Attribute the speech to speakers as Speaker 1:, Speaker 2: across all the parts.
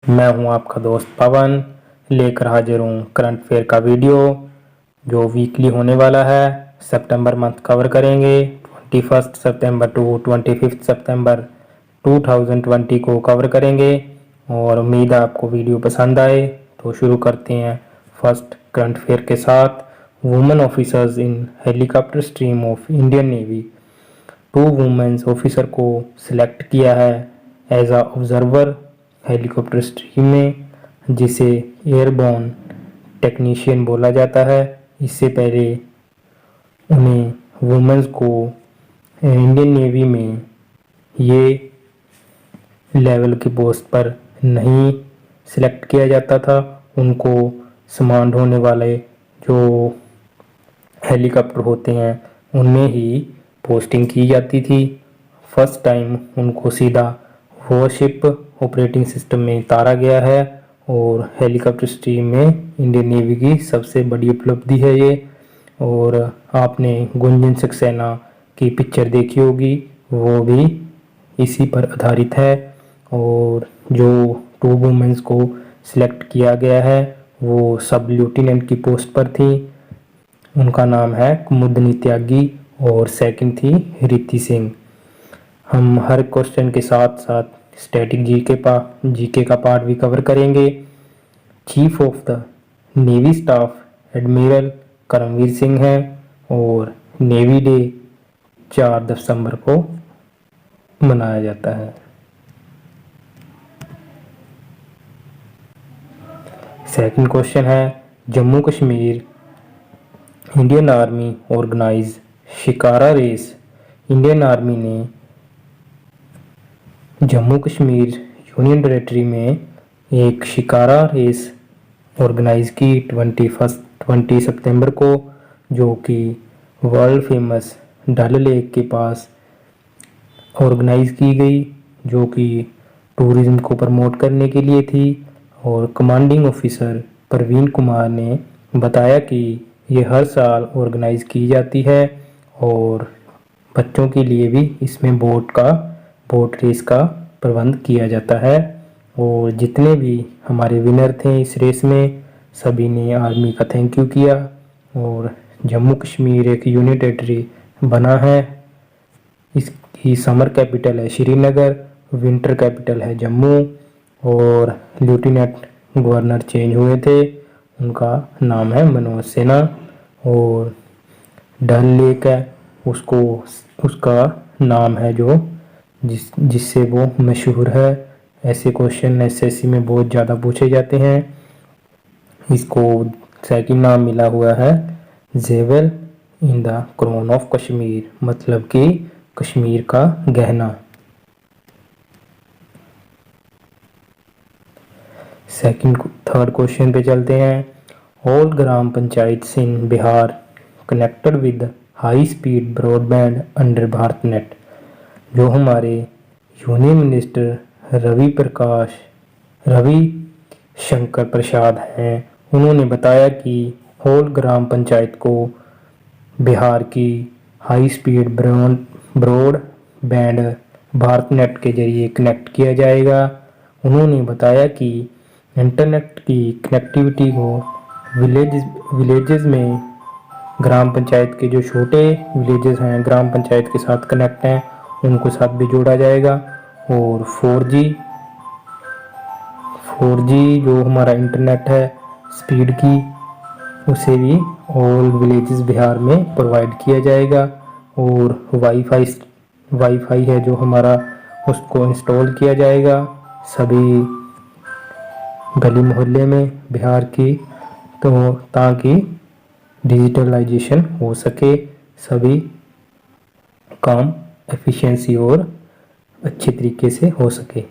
Speaker 1: मैं हूं आपका दोस्त पवन, लेकर हाजिर हूं करंट अफेयर का वीडियो जो वीकली होने वाला है। सितंबर मंथ कवर करेंगे 21 सितंबर टू 25 सितंबर 2020 को कवर करेंगे और उम्मीद है आपको वीडियो पसंद आए। तो शुरू करते हैं फर्स्ट करंट अफेयर के साथ। Women officers in helicopter stream of Indian navy. 2 womens officer को सिलेक्ट किया है as a observer helicopter stream में, जिसे एयरबोर्न टेक्नीशियन बोला जाता है। इससे पहले उन्हें वुमेन्स को इंडियन नेवी में ये लेवल की पोस्ट पर नहीं सिलेक्ट किया जाता था। उनको समान होने वाले जो हेलीकॉप्टर होते हैं उनमें ही पोस्टिंग की जाती थी। फर्स्ट टाइम उनको सीधा वॉरशिप ऑपरेटिंग सिस्टम में उतारा गया है और हेलीकॉप्टर स्ट्रीम में इंडियन नेवी की सबसे बड़ी उपलब्धि है ये। और आपने गुंजन सक्सेना की पिक्चर देखी होगी, वो भी इसी पर आधारित है। और जो 2 वुमेन्स को सिलेक्ट किया गया है वो सब लेफ्टिनेंट की पोस्ट पर थी। उनका नाम है कुमुदनी त्यागी और सेकंड थी रिद्धि सिंह। हम हर क्वेश्चन के साथ साथ स्टैटिक जीके का पार्ट भी कवर करेंगे। Chief of the navy staff admiral Karambir Singh हैं और नेवी डे 4 दिसंबर को मनाया जाता है। सेकंड क्वेश्चन है Jammu Kashmir Indian army organise shikara race. Indian army ने जम्मू कश्मीर यूनियन टेरेटरी में एक शिकारा रेस ऑर्गेनाइज की 20 सितंबर को, जो कि वर्ल्ड फेमस डल लेक के पास ऑर्गेनाइज की गई, जो कि टूरिज्म को प्रमोट करने के लिए थी। और कमांडिंग ऑफिसर प्रवीण कुमार ने बताया कि ये हर साल ऑर्गेनाइज की जाती है और बच्चों के लिए भी इसमें बोट रेस का प्रबंध किया जाता है। और जितने भी हमारे विनर थे इस रेस में सभी ने आर्मी का थैंक यू किया। और जम्मू कश्मीर एक यूनियन टेरेटरी बना है। इसकी समर कैपिटल है श्रीनगर, विंटर कैपिटल है जम्मू। और लेफ्टिनेंट गवर्नर चेंज हुए थे, उनका नाम है मनोज सिन्हा। और डल लेक है उसका नाम है जिससे वो मशहूर है। ऐसे क्वेश्चन एसएससी में बहुत ज़्यादा पूछे जाते हैं। इसको सेकंड नाम मिला हुआ है jewel in the crown of Kashmir, मतलब कि कश्मीर का गहना। थर्ड क्वेश्चन पे चलते हैं। All gram panchayat in Bihar connected with high speed broadband under Bharat net. जो हमारे यूनियन मिनिस्टर रवि शंकर प्रसाद हैं, उन्होंने बताया कि ऑल ग्राम पंचायत को बिहार की high speed broadband Bharat net के जरिए कनेक्ट किया जाएगा। उन्होंने बताया कि इंटरनेट की कनेक्टिविटी को विलेजेस में ग्राम पंचायत के जो छोटे विलेजेस हैं ग्राम पंचायत के साथ कनेक्ट हैं उनको साथ भी जोड़ा जाएगा। और 4G जो हमारा इंटरनेट है स्पीड की, उसे भी ऑल विलेजेस बिहार में प्रोवाइड किया जाएगा। और वाईफाई है जो हमारा, उसको इंस्टॉल किया जाएगा सभी गली मोहल्ले में बिहार की, तो ताकि डिजिटलाइजेशन हो सके, सभी काम एफिशिएंसी और अच्छे तरीके से हो सके।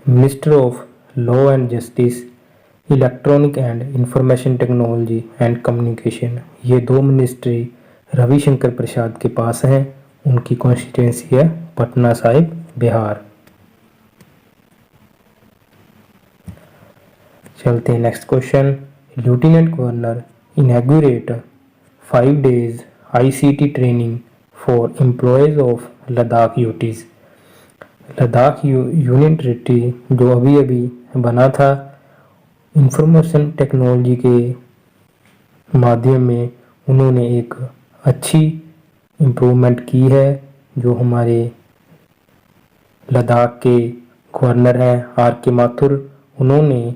Speaker 1: Minister of law and justice electronic and information technology and communication, ये 2 मिनिस्ट्री रविशंकर प्रसाद के पास हैं। उनकी कॉन्स्टिट्यूंसी है पटना साहिब बिहार। चलते हैं next question. Lieutenant governor inaugurate 5 days ICT training for employees of Ladakh UTs. Ladakh union territory जो अभी बना था। इंफॉर्मेशन टेक्नोलॉजी के माध्यम में उन्होंने एक अच्छी इम्प्रूवमेंट की है। जो हमारे लद्दाख के गवर्नर हैं R.K. माथुर, उन्होंने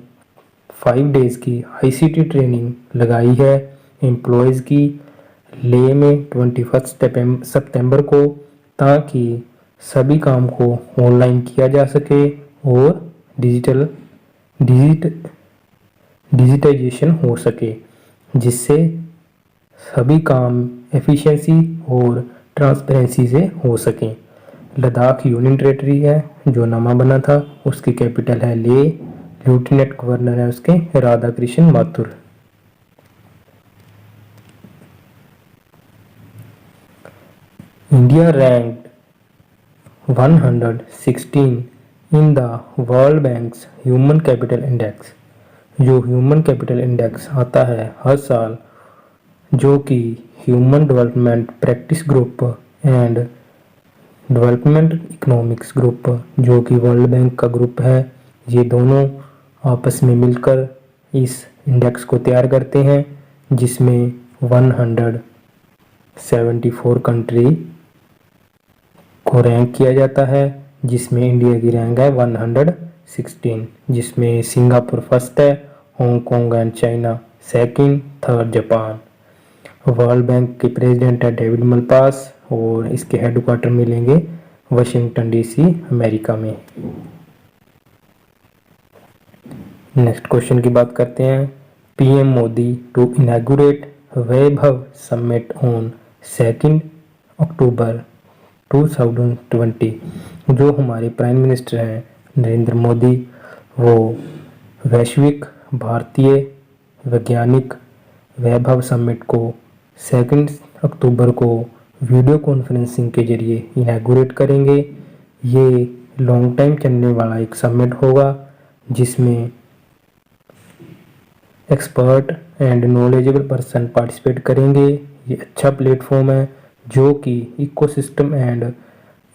Speaker 1: 5 डेज़ की ICT ट्रेनिंग लगाई है एम्प्लॉयज़ की लेह में 21 सितंबर को, ताकि सभी काम को ऑनलाइन किया जा सके और डिजिटाइजेशन हो सके, जिससे सभी काम एफिशिएंसी और ट्रांसपेरेंसी से हो सकें। लद्दाख यूनियन टेरेटरी है जो नवा बना था, उसकी कैपिटल है लेह। लेफ्टिनेंट गवर्नर है उसके Radhakrishna Mathur. India ranked 116 in the world banks human capital index. जो ह्यूमन कैपिटल इंडेक्स आता है हर साल, जो कि human development practice group and development economics group, जो कि वर्ल्ड बैंक का ग्रुप है, ये दोनों आपस में मिलकर इस इंडेक्स को तैयार करते हैं, जिसमें 174 कंट्री को रैंक किया जाता है, जिसमें इंडिया की रैंक है 116, जिसमें सिंगापुर फर्स्ट है, Hong Kong and China second, third Japan. World Bank के प्रेसिडेंट है डेविड मलपास और इसके हेडक्वार्टर मिलेंगे वाशिंगटन DC अमेरिका में। नेक्स्ट क्वेश्चन की बात करते हैं। PM Modi to inaugurate Vaibhav summit on 2 October 2020। जो हमारे प्राइम मिनिस्टर हैं नरेंद्र मोदी, वो वैश्विक भारतीय वैज्ञानिक वैभव समिट को 2 अक्टूबर को वीडियो कॉन्फ्रेंसिंग के जरिए इनॉग्रेट करेंगे। ये लॉन्ग टाइम चलने वाला एक समिट होगा, जिसमें expert and knowledgeable person participate करेंगे। ये अच्छा प्लेटफॉर्म है जो कि इकोसिस्टम एंड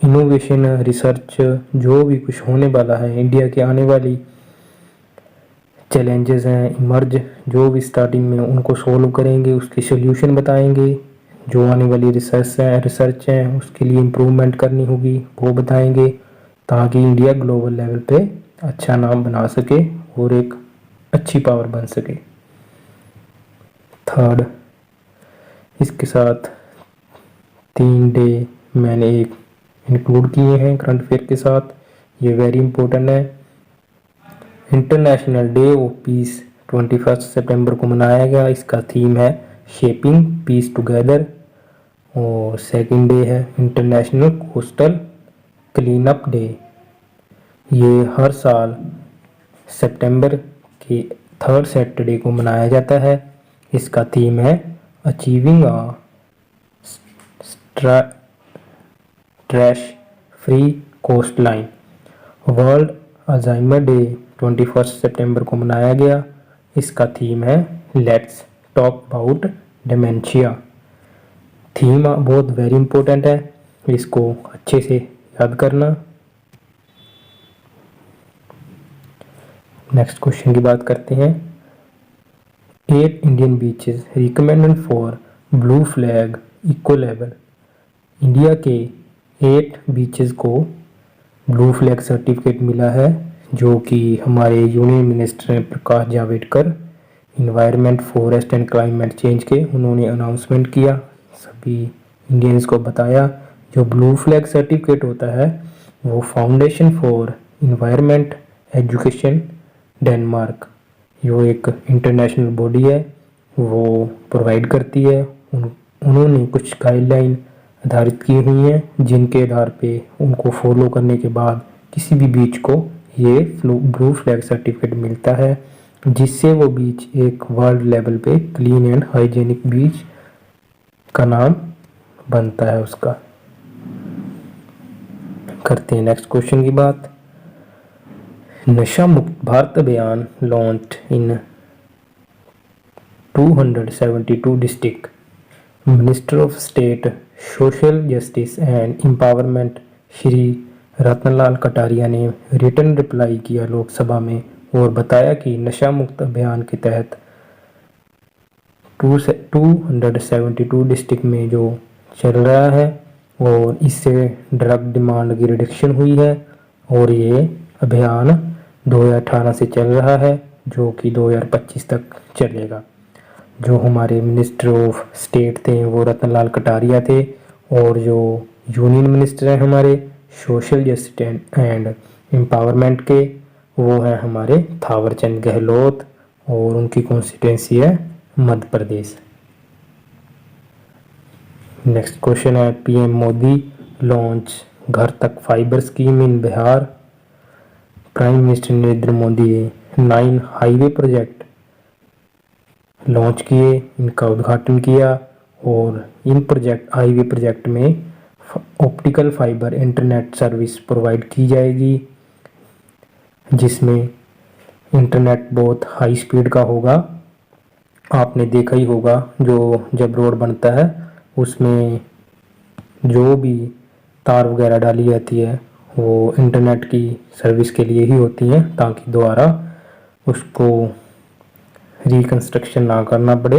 Speaker 1: इनोवेशन रिसर्च, जो भी कुछ होने वाला है, इंडिया के आने वाली चैलेंजेस हैं इमर्ज, जो भी स्टार्टिंग में उनको सोल्व करेंगे, उसके सॉल्यूशन बताएंगे। जो आने वाली रिसर्च है उसके लिए इम्प्रूवमेंट करनी होगी वो बताएंगे, ताकि इंडिया ग्लोबल लेवल पे अच्छा नाम बना सके और एक अच्छी पावर बन सके। थर्ड, इसके साथ 3 डे मैंने एक इंक्लूड किए हैं करंट अफेयर के साथ, ये वेरी इंपॉर्टेंट है। इंटरनेशनल डे ऑफ पीस 21 सितंबर को मनाया गया, इसका थीम है शेपिंग पीस टुगेदर। और सेकंड डे है international coastal clean up day. ये हर साल सितंबर के 3rd सैटरडे को मनाया जाता है, इसका थीम है achieving a trash free coast line. World Alzheimer Day 21 सितंबर को मनाया गया, इसका थीम है let's talk about dementia. Theme बहुत वेरी इंपॉर्टेंट है, इसको अच्छे से याद करना। नेक्स्ट क्वेश्चन की बात करते हैं। 8 Indian beaches recommended for blue flag eco लेवल। इंडिया के 8 बीचेस को ब्लू फ्लैग सर्टिफिकेट मिला है, जो कि हमारे union minister Prakash Javadekar environment forest and climate change के उन्होंने अनाउंसमेंट किया, सभी इंडियंस को बताया। जो ब्लू फ्लैग सर्टिफिकेट होता है वो foundation for environment education Denmark, जो एक इंटरनेशनल बॉडी है, वो प्रोवाइड करती है। उन्होंने कुछ गाइडलाइन आधारित की हुई हैं, जिनके आधार पे उनको फॉलो करने के बाद किसी भी बीच को ये ब्लू फ्लैग सर्टिफिकेट मिलता है, जिससे वो बीच एक वर्ल्ड लेवल पे क्लीन एंड हाइजेनिक बीच का नाम बनता है उसका। करते हैं नेक्स्ट क्वेश्चन की बात। नशा मुक्त भारत अभियान launch in 272 district. Minister of state social justice and empowerment Shri Ratanlal Kataria ने रिटर्न रिप्लाई किया लोकसभा में और बताया कि नशा मुक्त अभियान के तहत 272 डिस्ट्रिक्ट में जो चल रहा है और इससे ड्रग डिमांड की रिडक्शन हुई है और ये अभियान 2018 से चल रहा है जो कि 2025 तक चलेगा। जो हमारे मिनिस्टर ऑफ स्टेट थे वो रतन लाल कटारिया थे और जो यूनियन मिनिस्टर हैं हमारे सोशल जस्टिस एंड एम्पावरमेंट के वो हैं हमारे थावरचंद गहलोत और उनकी कॉन्स्टिट्यूंसी है मध्य प्रदेश। नेक्स्ट क्वेश्चन है पीएम मोदी लॉन्च घर तक fibre scheme in Bihar. Prime minister Narendra Modi ने 9 हाईवे प्रोजेक्ट लॉन्च किए, इनका उद्घाटन किया और इन हाईवे प्रोजेक्ट में optical fibre internet service provide की जाएगी जिसमें इंटरनेट बहुत हाई स्पीड का होगा। आपने देखा ही होगा जो जब रोड बनता है उसमें जो भी तार वगैरह डाली जाती है वो इंटरनेट की सर्विस के लिए ही होती हैं ताकि दोबारा उसको रिकंस्ट्रक्शन ना करना पड़े।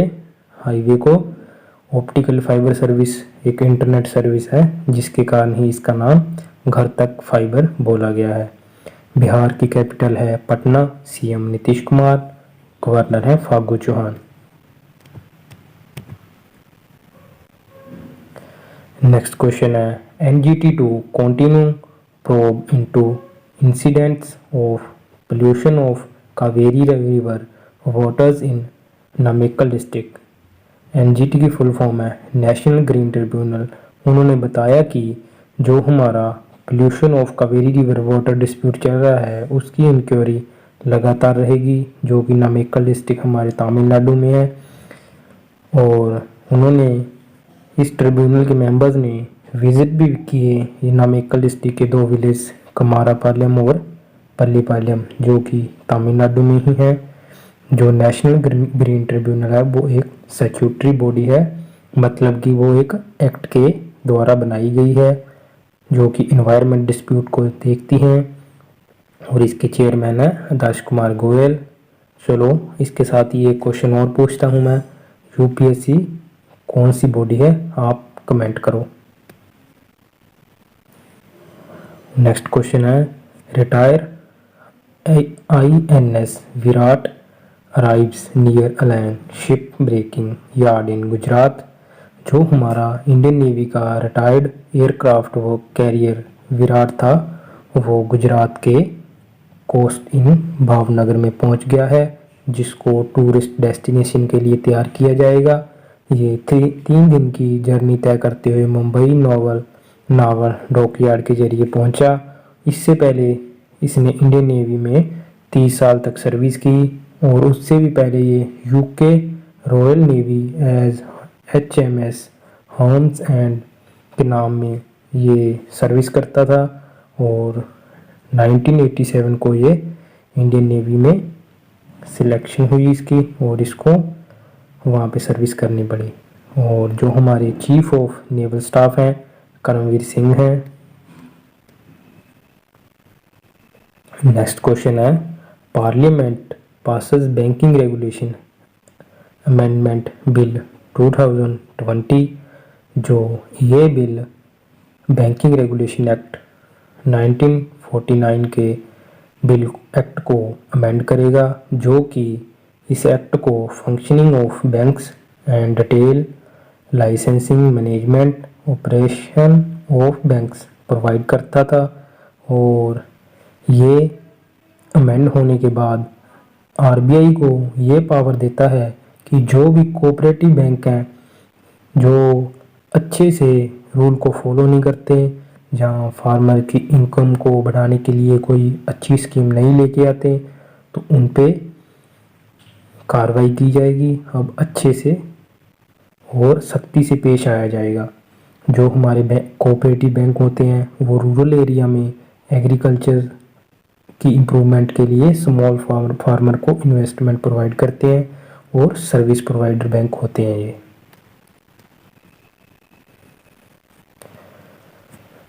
Speaker 1: हाईवे को ऑप्टिकल फाइबर सर्विस एक इंटरनेट सर्विस है जिसके कारण ही इसका नाम घर तक फाइबर बोला गया है। बिहार की कैपिटल है पटना, सीएम नीतीश कुमार, गवर्नर है फागू चौहान। नेक्स्ट क्वेश्चन है NGT2 continue probe into incidents of pollution of Kaveri river waters in Namakkal district. NGT की फुल फॉर्म है नेशनल ग्रीन ट्रिब्यूनल। उन्होंने बताया कि जो हमारा pollution of Kaveri river water dispute चल रहा है उसकी इंक्वायरी लगातार रहेगी जो कि नामेक्कल डिस्ट्रिक्ट हमारे तमिलनाडु में है। और उन्होंने इस ट्रिब्यूनल के मेंबर्स ने विजिट भी किए ये नामेक्कल डिस्ट्रिक्ट के 2 विलेज कमारापालयम और पल्लीपालयम जो कि तमिलनाडु में ही है। जो नेशनल ग्रीन ट्रिब्यूनल है वो एक स्टैट्यूटरी बॉडी है, मतलब कि वो एक एक्ट के द्वारा बनाई गई है जो कि इन्वायरमेंट डिस्प्यूट को देखती हैं और इसके चेयरमैन है आदर्श कुमार गोयल। चलो इसके साथ ही एक क्वेश्चन और पूछता हूँ मैं, यूपीएससी कौन सी बॉडी है आप कमेंट करो। नेक्स्ट क्वेश्चन है retire INS Viraat arrives near Alang ship breaking yard in Gujarat. जो हमारा इंडियन नेवी का रिटायर्ड एयरक्राफ्ट वो कैरियर विराट था वो गुजरात के कोस्ट इन भावनगर में पहुंच गया है जिसको टूरिस्ट डेस्टिनेशन के लिए तैयार किया जाएगा। ये 3 दिन की जर्नी तय करते हुए मुंबई नावल डॉकयार्ड के जरिए पहुंचा। इससे पहले इसने इंडियन नेवी में 30 साल तक सर्विस की और उससे भी पहले ये UK Royal Navy as HMS हॉर्न्स एंड के नाम में ये सर्विस करता था और 1987 को ये इंडियन नेवी में सिलेक्शन हुई इसकी और इसको वहाँ पे सर्विस करनी पड़ी। और जो हमारे चीफ ऑफ नेवल स्टाफ हैं करमवीर सिंह हैं। नेक्स्ट क्वेश्चन है parliament passes banking regulation amendment bill 2020। जो ये बिल बैंकिंग रेगुलेशन एक्ट 1949 के बिल एक्ट को अमेंड करेगा जो कि इस एक्ट को functioning of banks and detail licensing management operation of banks provide करता था। और ये अमेंड होने के बाद RBI को ये पावर देता है कि जो भी कोऑपरेटिव बैंक हैं जो अच्छे से रूल को फॉलो नहीं करते, जहाँ फार्मर की इनकम को बढ़ाने के लिए कोई अच्छी स्कीम नहीं लेके आते तो उन पे कार्रवाई की जाएगी। अब अच्छे से और सख्ती से पेश आया जाएगा। जो हमारे कोऑपरेटिव बैंक होते हैं वो रूरल एरिया में एग्रीकल्चर की इम्प्रूवमेंट के लिए स्मॉल फार्मर को इन्वेस्टमेंट प्रोवाइड करते हैं और सर्विस प्रोवाइडर बैंक होते हैं ये।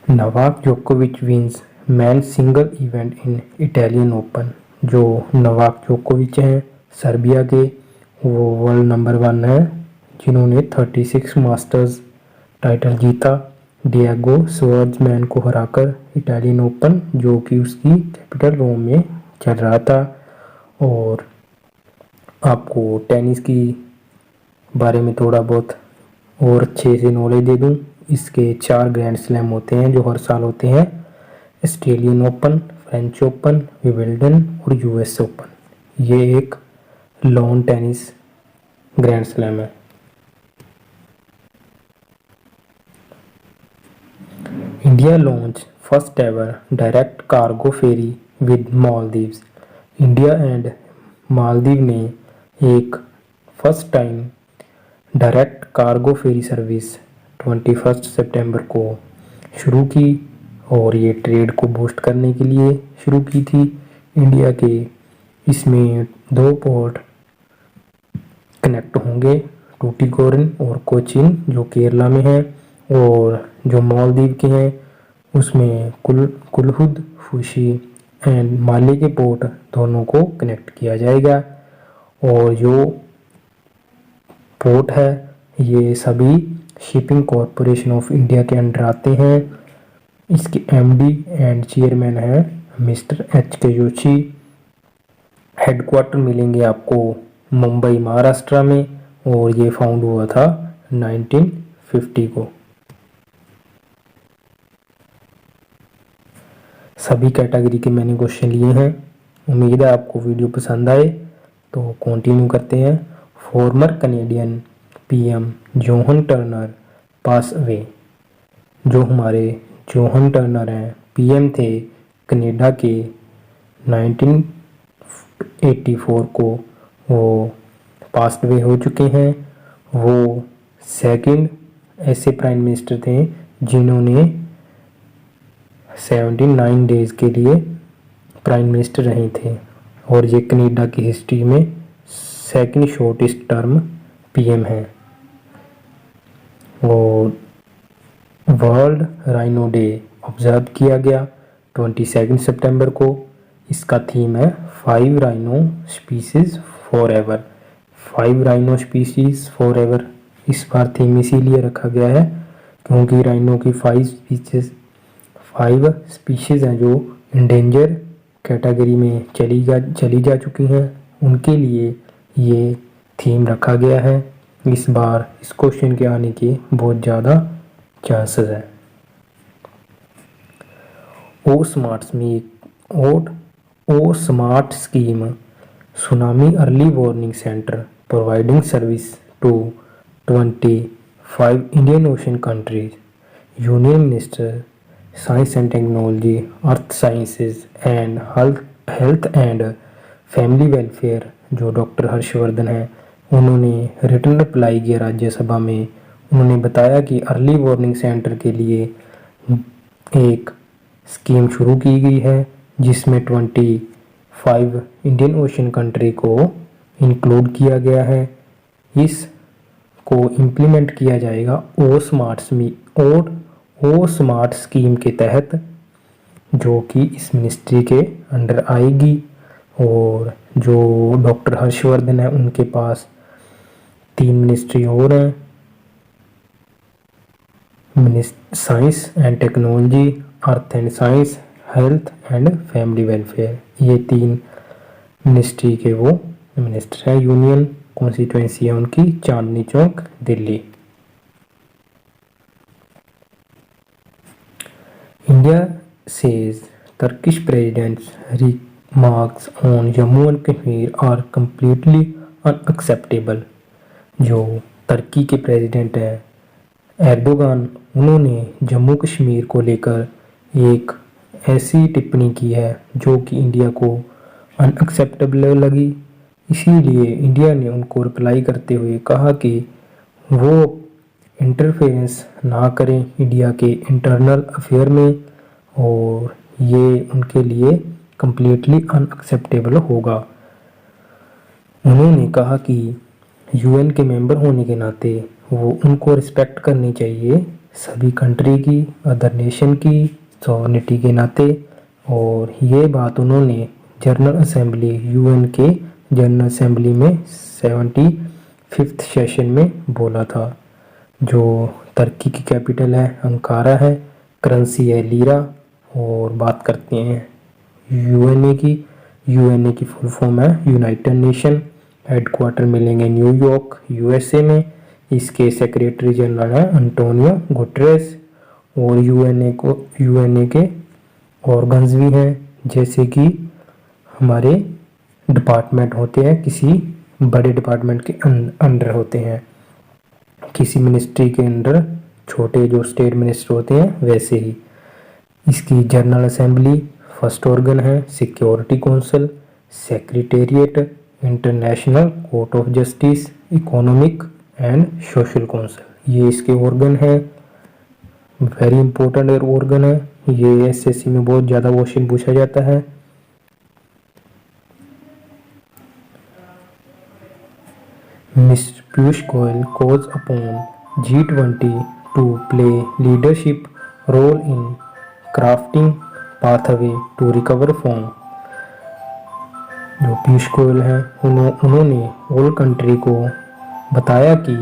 Speaker 1: नोवाक जोकोविच wins men single event in Italian open. जो नोवाक जोकोविच हैं सर्बिया के, वो वर्ल्ड नंबर 1 हैं जिन्होंने 36 मास्टर्स टाइटल जीता। डिएगो श्वार्ट्जमैन को हराकर इटालियन ओपन, जो कि उसकी कैपिटल रोम में चल रहा था। और आपको टेनिस की बारे में थोड़ा बहुत और अच्छे से नॉलेज दे दूं। इसके 4 ग्रैंड स्लैम होते हैं जो हर साल होते हैं। Australian open, French open, Wimbledon और यूएस ओपन। ये एक लॉन टेनिस ग्रैंड स्लैम है। India launch first ever direct cargo ferry with Maldives. India and Maldives ने एक first time direct cargo ferry service 21 सितंबर को शुरू की और ये ट्रेड को बूस्ट करने के लिए शुरू की थी इंडिया के। इसमें 2 पोर्ट कनेक्ट होंगे, टूटिकोरिन और कोचीन जो केरला में है, और जो मालदीव के हैं उसमें कुल्लुद, फुशी एंड माले के पोर्ट दोनों को कनेक्ट किया जाएगा। और जो पोर्ट है ये सभी शिपिंग कॉरपोरेशन ऑफ इंडिया के अंडर आते हैं। इसके एमडी एंड चेयरमैन हैं मिस्टर एच.के. जोशी। हेडक्वार्टर मिलेंगे आपको मुंबई महाराष्ट्र में, और ये फाउंड हुआ था 1950 को। सभी कैटेगरी के मैंने क्वेश्चन लिए हैं। उम्मीद है आपको वीडियो पसंद आए। तो कंटिन्यू करते हैं। Farmer Canadian PM Johan Turner pass away. जो हमारे जोहन टर्नर हैं पीएम थे कनाडा के 1984 को, वो पास्ट अवे हो चुके हैं। वो सेकंड ऐसे प्राइम मिनिस्टर थे जिन्होंने 79 डेज के लिए प्राइम मिनिस्टर रहे थे, और ये कनाडा की हिस्ट्री में सेकंड शॉर्टेस्ट टर्म पीएम है। और वर्ल्ड राइनो डे ऑब्जर्व किया गया 22 सितंबर को। इसका थीम है 5 rhino species for ever. 5 rhino species for ever इस बार थीम इसीलिए रखा गया है क्योंकि राइनो की 5 स्पीशीज हैं जो इंडेंजर कैटेगरी में चली जा चुकी हैं। उनके लिए ये थीम रखा गया है। इस बार इस क्वेश्चन के आने के बहुत ज़्यादा चांसेस हैं। O smart scheme tsunami early warning centre providing service to 25 Indian ocean countries. Union minister science and technology, earth sciences and health and family welfare जो डॉक्टर हर्षवर्धन हैं, उन्होंने रिटन रिप्लाई किया राज्यसभा में। उन्होंने बताया कि अर्ली वार्निंग सेंटर के लिए एक स्कीम शुरू की गई है जिसमें 25 इंडियन ओशन कंट्री को इंक्लूड किया गया है। इस को इम्प्लीमेंट किया जाएगा ओ स्मार्ट स्कीम के तहत, जो कि इस मिनिस्ट्री के अंडर आएगी। और जो डॉक्टर हर्षवर्धन है उनके पास 3 मिनिस्ट्री और हैं, science and technology, earth and science, health and family welfare. ये 3 मिनिस्ट्री के वो मिनिस्टर हैं। यूनियन कॉन्स्टिट्यूएंसी है उनकी Chandni Chowk Delhi. India says Turkish president's remarks on Jammu and Kashmir are completely unacceptable। जो तुर्की के प्रेसिडेंट हैं एर्दोगान, उन्होंने जम्मू कश्मीर को लेकर एक ऐसी टिप्पणी की है जो कि इंडिया को अनएक्सेप्टेबल लगी। इसीलिए इंडिया ने उनको रिप्लाई करते हुए कहा कि वो इंटरफेरेंस ना करें इंडिया के इंटरनल अफेयर में, और ये उनके लिए कम्प्लीटली अनएक्सेप्टेबल होगा। उन्होंने कहा कि यूएन के मेंबर होने के नाते वो उनको रिस्पेक्ट करनी चाहिए सभी कंट्री की, अदर नेशन की सॉवरेनिटी के नाते। और ये बात उन्होंने जनरल असेंबली, यूएन के जनरल असेंबली में 75th सेशन में बोला था। जो तुर्की की कैपिटल है अंकारा है, करेंसी है लीरा। और बात करते हैं यूएनए की। यूएनए की फुल फॉर्म है यूनाइटेड नेशन। हेडक्वार्टर मिलेंगे न्यूयॉर्क यूएसए में। इसके सेक्रेटरी जनरल है अंटोनियो गुटेरेस। और यूएनए के ऑर्गन्स भी हैं, जैसे कि हमारे डिपार्टमेंट होते हैं, किसी बड़े डिपार्टमेंट के अंडर होते हैं, किसी मिनिस्ट्री के अंडर छोटे जो स्टेट मिनिस्टर होते हैं वैसे ही। इसकी जनरल असेंबली फर्स्ट ऑर्गन है, security council, secretariat, international court of justice, economic and social council, ये इसके ऑर्गन है। वेरी इंपॉर्टेंट ऑर्गन है ये, एसएससी में बहुत ज़्यादा क्वेश्चन पूछा जाता है। Mr. Piyush Goyal calls upon G20 to play leadership role in crafting pathway to recover from। जो पीयूष गोयल हैं उन्होंने ऑल कंट्री को बताया कि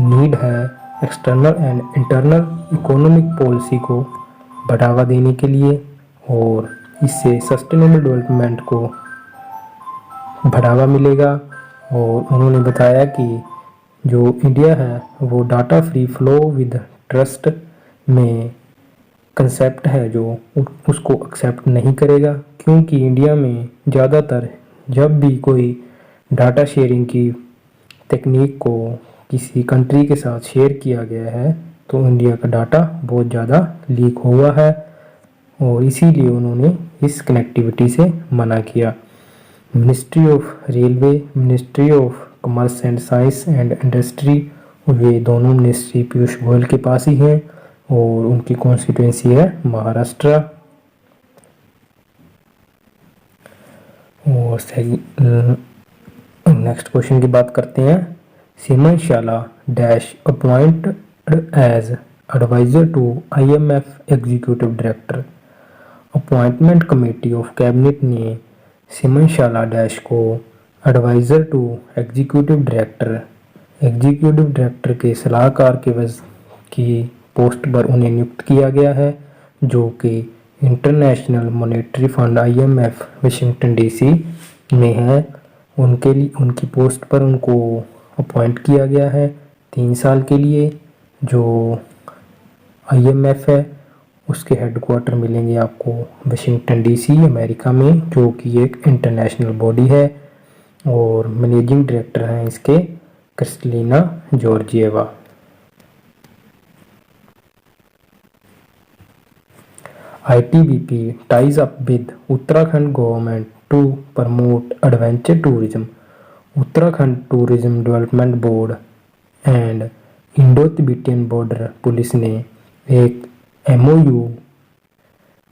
Speaker 1: नीड है external and internal economic policy को बढ़ावा देने के लिए, और इससे सस्टेनेबल डेवलपमेंट को बढ़ावा मिलेगा। और उन्होंने बताया कि जो इंडिया है वो data free flow with trust में कंसेप्ट है जो उसको एक्सेप्ट नहीं करेगा, क्योंकि इंडिया में ज़्यादातर जब भी कोई डाटा शेयरिंग की टेक्निक को किसी कंट्री के साथ शेयर किया गया है तो इंडिया का डाटा बहुत ज़्यादा लीक हुआ है, और इसीलिए उन्होंने इस कनेक्टिविटी से मना किया। Ministry of railway, ministry of commerce and science and industry, वे दोनों मिनिस्ट्री पीयूष गोयल के पास ही हैं और उनकी कॉन्स्टिट्यूंसी है महाराष्ट्र। और नेक्स्ट क्वेश्चन की बात करते हैं। सीमन शाला डैश appointed as advisor to IMF executive director. Appointment committee of cabinet ने सीमन शाला डैश को एडवाइज़र टू एग्जीक्यूटिव डायरेक्टर के सलाहकार की पोस्ट पर उन्हें नियुक्त किया गया है, जो कि international monetary fund IMF Washington DC में है। उनकी पोस्ट पर उनको अपॉइंट किया गया है 3 साल के लिए। जो आईएमएफ है उसके हेडक्वार्टर मिलेंगे आपको वाशिंगटन डीसी अमेरिका में, जो कि एक इंटरनेशनल बॉडी है। और मैनेजिंग डायरेक्टर हैं इसके Kristalina Georgieva. ITBP ties up with Uttarakhand government to promote adventure tourism। Uttarakhand tourism development board and Indo Tibetan border police ने एक MOU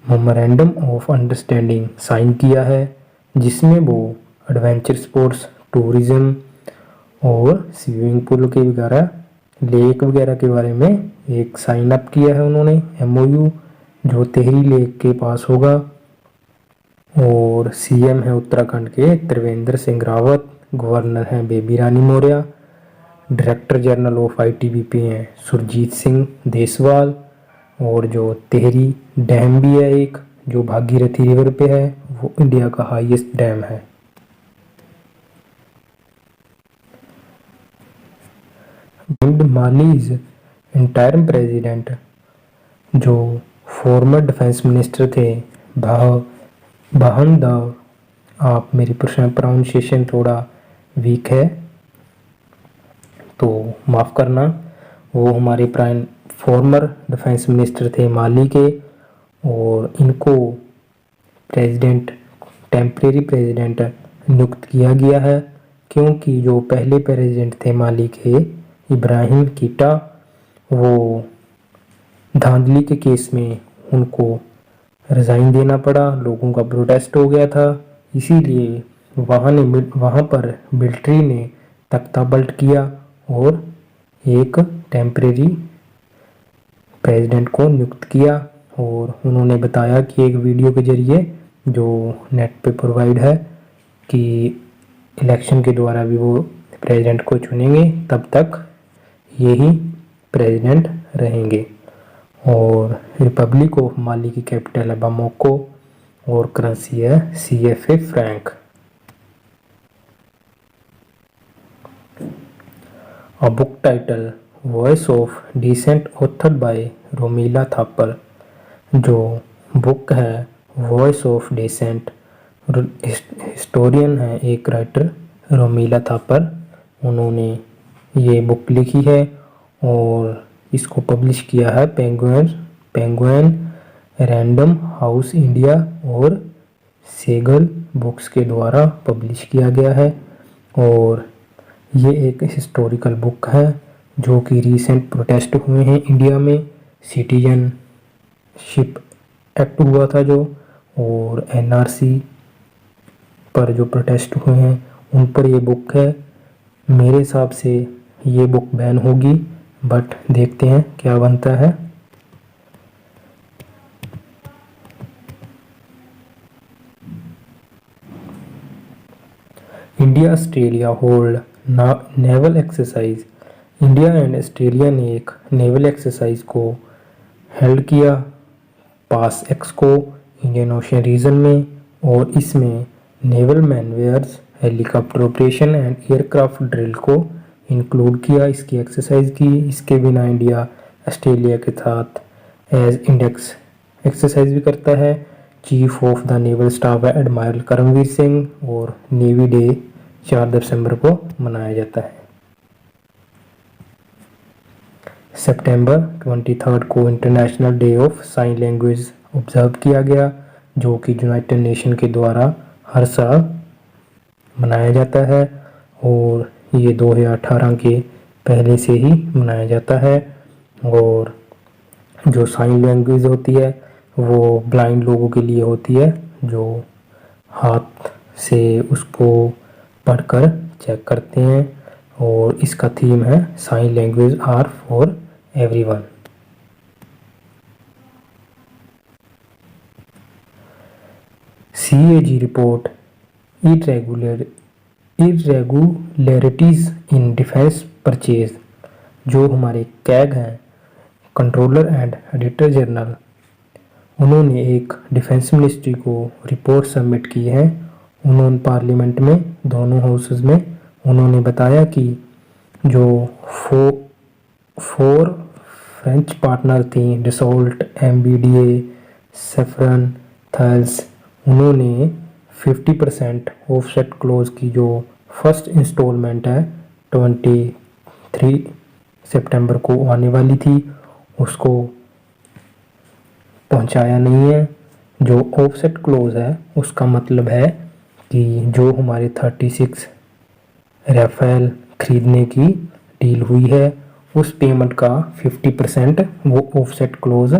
Speaker 1: memorandum of understanding sign किया है, जिसमें वो एडवेंचर स्पोर्ट्स, टूरिज्म और स्विमिंग पूल के वगैरह, लेक वगैरह के बारे में एक साइन अप किया है उन्होंने MOU, जो टिहरी लेक के पास होगा। और CM है उत्तराखंड के त्रिवेंद्र सिंह रावत, गवर्नर हैं Baby Rani Maurya, director general of ITBP हैं सुरजीत सिंह देसवाल। और जो टिहरी डैम भी है एक, जो भागीरथी रिवर पे है, वो इंडिया का हाईएस्ट डैम है। मालीज इंटरिम प्रेसिडेंट, जो फॉर्मर डिफेंस मिनिस्टर थे बाहन दाव, आप मेरी प्रोनाउंसिएशन थोड़ा वीक है तो माफ़ करना, वो हमारे फॉर्मर डिफेंस मिनिस्टर थे माली के। और इनको टेम्परेरी प्रेसिडेंट नियुक्त किया गया है, क्योंकि जो पहले प्रेसिडेंट थे माली के इब्राहिम कीटा, वो धांधली के केस में उनको रिज़ाइन देना पड़ा, लोगों का प्रोटेस्ट हो गया था, इसीलिए वहाँ पर मिलिट्री ने तख्ता पलट किया और एक टेम्परेरी प्रेसिडेंट को नियुक्त किया। और उन्होंने बताया कि एक वीडियो के जरिए जो नेट पे प्रोवाइड है कि इलेक्शन के द्वारा भी वो प्रेसिडेंट को चुनेंगे, तब तक यही प्रेसिडेंट रहेंगे। और रिपब्लिक ऑफ माली की कैपिटल है बामाको और करेंसी है CFA franc. A book title voice of dissent authored by Romila Thapar. जो बुक है वॉइस ऑफ डिसेंट, हिस्टोरियन है एक राइटर रोमिला थापर, उन्होंने ये बुक लिखी है और इसको पब्लिश किया है पेंगुइन रैंडम हाउस इंडिया और सेगल बुक्स के द्वारा पब्लिश किया गया है। और ये एक हिस्टोरिकल बुक है जो कि रीसेंट प्रोटेस्ट हुए हैं इंडिया में, सिटीजनशिप एक्ट हुआ था जो, और NRC पर जो प्रोटेस्ट हुए हैं उन पर ये बुक है। मेरे हिसाब से ये बुक बैन होगी, बट देखते हैं क्या बनता है। India Australia hold naval exercise. India and Australia ने एक नेवल एक्सरसाइज को हेल्ड किया पास एक्सको इंडियन ओशन रीजन में, और इसमें naval manoeuvres, helicopter operation and aircraft drill को इंक्लूड किया इसकी एक्सरसाइज की। इसके बिना इंडिया ऑस्ट्रेलिया के साथ एज इंडेक्स एक्सरसाइज भी करता है। Chief of the naval staff है एडमायरल करमवीर सिंह और नेवी डे 4 दिसंबर को मनाया जाता है। सितंबर 23 को international day of sine language observe किया गया, जो कि यूनाइटेड नेशन के द्वारा हर साल मनाया जाता है और ये 2018 के पहले से ही मनाया जाता है। और जो साइन लैंग्वेज होती है वो ब्लाइंड लोगों के लिए होती है जो हाथ से उसको पढ़कर चेक करते हैं, और इसका थीम है sign language are for everyone. CAG report irregularities in defence purchase. जो हमारे कैग हैं, कंट्रोलर एंड ऑडिटर जनरल, उन्होंने एक डिफेंस मिनिस्ट्री को रिपोर्ट सबमिट की है। उन्होंने पार्लियामेंट में दोनों हाउसेस में उन्होंने बताया कि जो फोर फ्रेंच पार्टनर थी डसोल्ट, MBDA, सैफरन, थैल्स, उन्होंने 50% ऑफसेट क्लोज की जो फर्स्ट इंस्टॉलमेंट है 23 सितंबर को आने वाली थी उसको पहुंचाया नहीं है। जो ऑफसेट क्लोज है उसका मतलब है कि जो हमारे 36 राफेल खरीदने की डील हुई है उस पेमेंट का 50% वो ऑफसेट क्लोज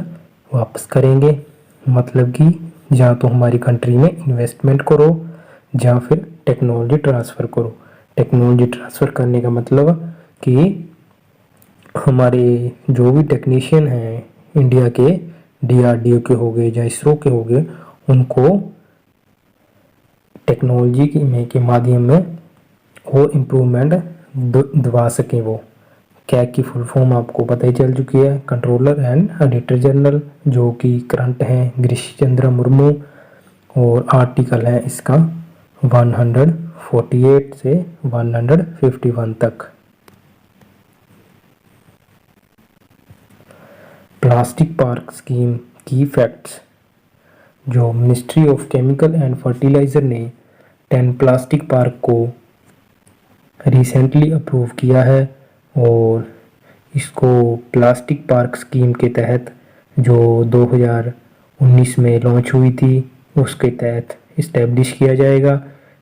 Speaker 1: वापस करेंगे। मतलब कि या तो हमारी कंट्री में इन्वेस्टमेंट करो या फिर टेक्नोलॉजी ट्रांसफ़र करो। टेक्नोलॉजी ट्रांसफ़र करने का मतलब कि हमारे जो भी टेक्नीशियन हैं इंडिया के, DRDO के हो गए या इसरो के हो गए, उनको टेक्नोलॉजी के माध्यम में और इम्प्रूवमेंट दबा सकें। वो कैग की फुल फॉर्म आपको पता ही चल चुकी है, कंट्रोलर एंड ऑडिटर जनरल, जो कि करंट हैं गिरीश चंद्र मुर्मू, और आर्टिकल है इसका 148 से 151 तक। प्लास्टिक पार्क स्कीम की फैक्ट्स। जो ministry of chemical and fertiliser ने 10 प्लास्टिक पार्क को रिसेंटली अप्रूव किया है, और इसको प्लास्टिक पार्क स्कीम के तहत जो 2019 में लॉन्च हुई थी उसके तहत इस्टेब्लिश किया जाएगा,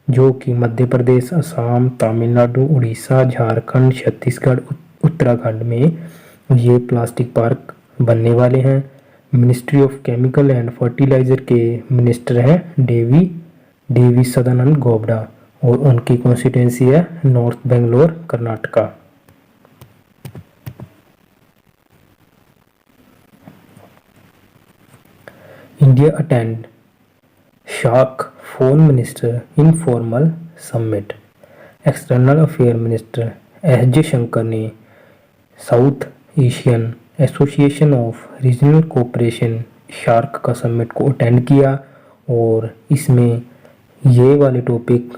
Speaker 1: जो कि मध्य प्रदेश, असम, तमिलनाडु, उड़ीसा, झारखंड, छत्तीसगढ़, उत्तराखंड में ये प्लास्टिक पार्क बनने वाले हैं। Ministry of chemical and fertiliser के मिनिस्टर हैं DV सदानंद गौड़ा, और उनकी कॉन्स्टिट्यूंसी है north Bangalore, Karnataka. India attend SAARC foreign minister informal summit. External affair minister S Jaishankar ने South Asian association of regional cooperation SAARC का समिट को अटेंड किया और इसमें ये वाले topic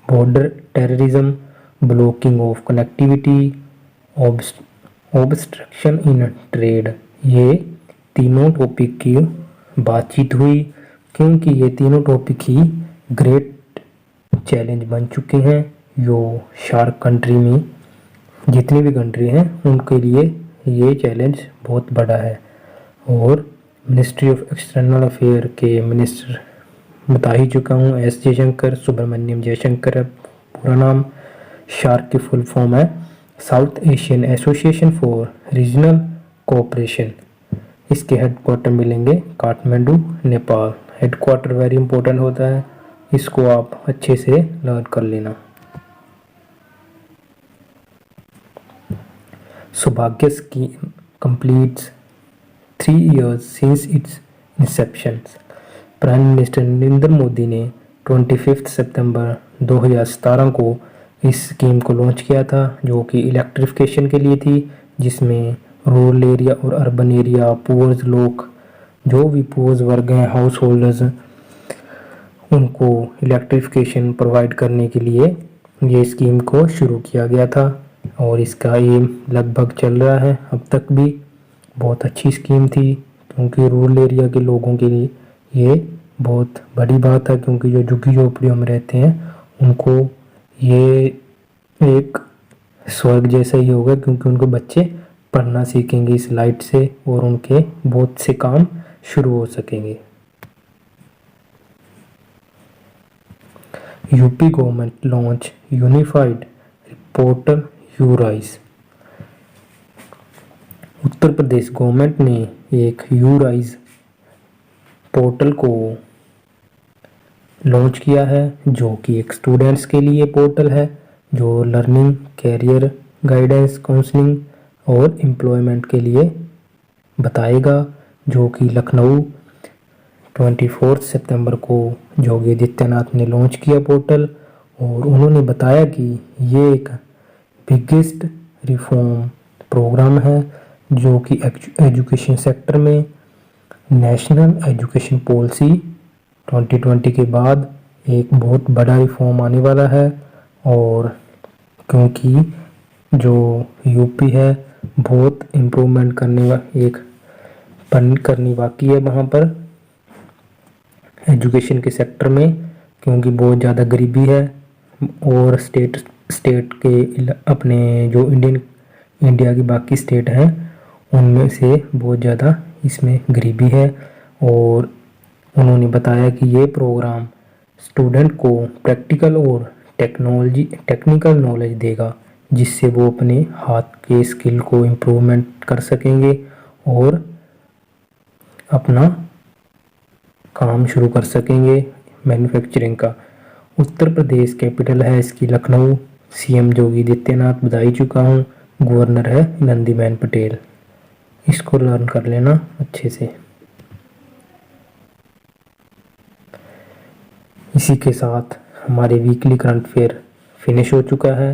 Speaker 1: border terrorism, blocking of connectivity, obstruction in trade, ये तीनों टॉपिक की बातचीत हुई क्योंकि ये तीनों टॉपिक ही ग्रेट चैलेंज बन चुके हैं जो शार्क कंट्री में जितनी भी कंट्री हैं उनके लिए ये चैलेंज बहुत बड़ा है। और मिनिस्ट्री ऑफ एक्सटर्नल अफेयर के मिनिस्टर बता ही चुका हूँ, एस जयशंकर, सुब्रमण्यम जयशंकर है पूरा नाम। शार्क की फुल फॉर्म है south Asian association for regional cooperation. इसके हेडक्वार्टर मिलेंगे Kathmandu, Nepal. Headquarter very important होता है, इसको आप अच्छे से लर्न कर लेना। सौभाग्य scheme completes 3 years since its inception। Prime minister Narendra Modi ने 25 सितंबर 2017 को इस स्कीम को लॉन्च किया था जो कि इलेक्ट्रिफिकेशन के लिए थी, जिसमें रूरल एरिया और अर्बन एरिया पुअर्स लोग, जो भी पुअर्स वर्ग हैं, हाउस होल्डर्स, उनको इलेक्ट्रिफिकेशन प्रोवाइड करने के लिए ये स्कीम को शुरू किया गया था और इसका एम लगभग चल रहा है अब तक भी। बहुत अच्छी स्कीम थी क्योंकि रूरल एरिया के लोगों के लिए ये बहुत बड़ी बात है क्योंकि जो झुग्गी झोपड़ियों में रहते हैं उनको ये एक स्वर्ग जैसा ही होगा क्योंकि उनको बच्चे पढ़ना सीखेंगे इस लाइट से और उनके बहुत से काम शुरू हो सकेंगे। UP government launch unified portal URISE. Uttar Pradesh government ने एक यूराइज पोर्टल को लॉन्च किया है जो कि एक स्टूडेंट्स के लिए पोर्टल है जो लर्निंग, कैरियर गाइडेंस, काउंसलिंग और एम्प्लॉयमेंट के लिए बताएगा, जो कि लखनऊ 24 सितंबर को योगी आदित्यनाथ ने लॉन्च किया पोर्टल। और उन्होंने बताया कि ये एक बिगेस्ट रिफॉर्म प्रोग्राम है जो कि एजुकेशन सेक्टर में नेशनल एजुकेशन पॉलिसी 2020 के बाद एक बहुत बड़ा रिफॉर्म आने वाला है। और क्योंकि जो यूपी है बहुत इम्प्रूवमेंट करनी बाकी है वहाँ पर एजुकेशन के सेक्टर में, क्योंकि बहुत ज़्यादा गरीबी है और स्टेट के अपने जो इंडिया की बाकी स्टेट हैं उनमें से बहुत ज़्यादा इसमें गरीबी है। और उन्होंने बताया कि ये प्रोग्राम स्टूडेंट को प्रैक्टिकल और टेक्निकल नॉलेज देगा जिससे वो अपने हाथ के स्किल को इम्प्रूवमेंट कर सकेंगे और अपना काम शुरू कर सकेंगे मैन्युफैक्चरिंग का। उत्तर प्रदेश कैपिटल है इसकी लखनऊ। सीएम योगी आदित्यनाथ बधाई चुका हूँ, गवर्नर है नंदीबेन पटेल। इसको लर्न कर लेना अच्छे से। इसी के साथ हमारे वीकली करंट अफेयर फिनिश हो चुका है।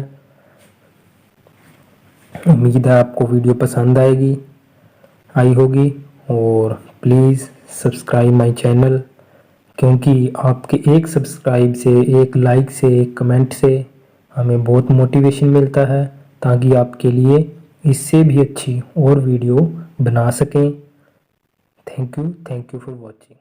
Speaker 1: उम्मीद है आपको वीडियो पसंद आई होगी और प्लीज़ सब्सक्राइब माय चैनल, क्योंकि आपके एक सब्सक्राइब से, एक लाइक से, एक कमेंट से हमें बहुत मोटिवेशन मिलता है ताकि आपके लिए इससे भी अच्छी और वीडियो बना सकें। Thank you for watching.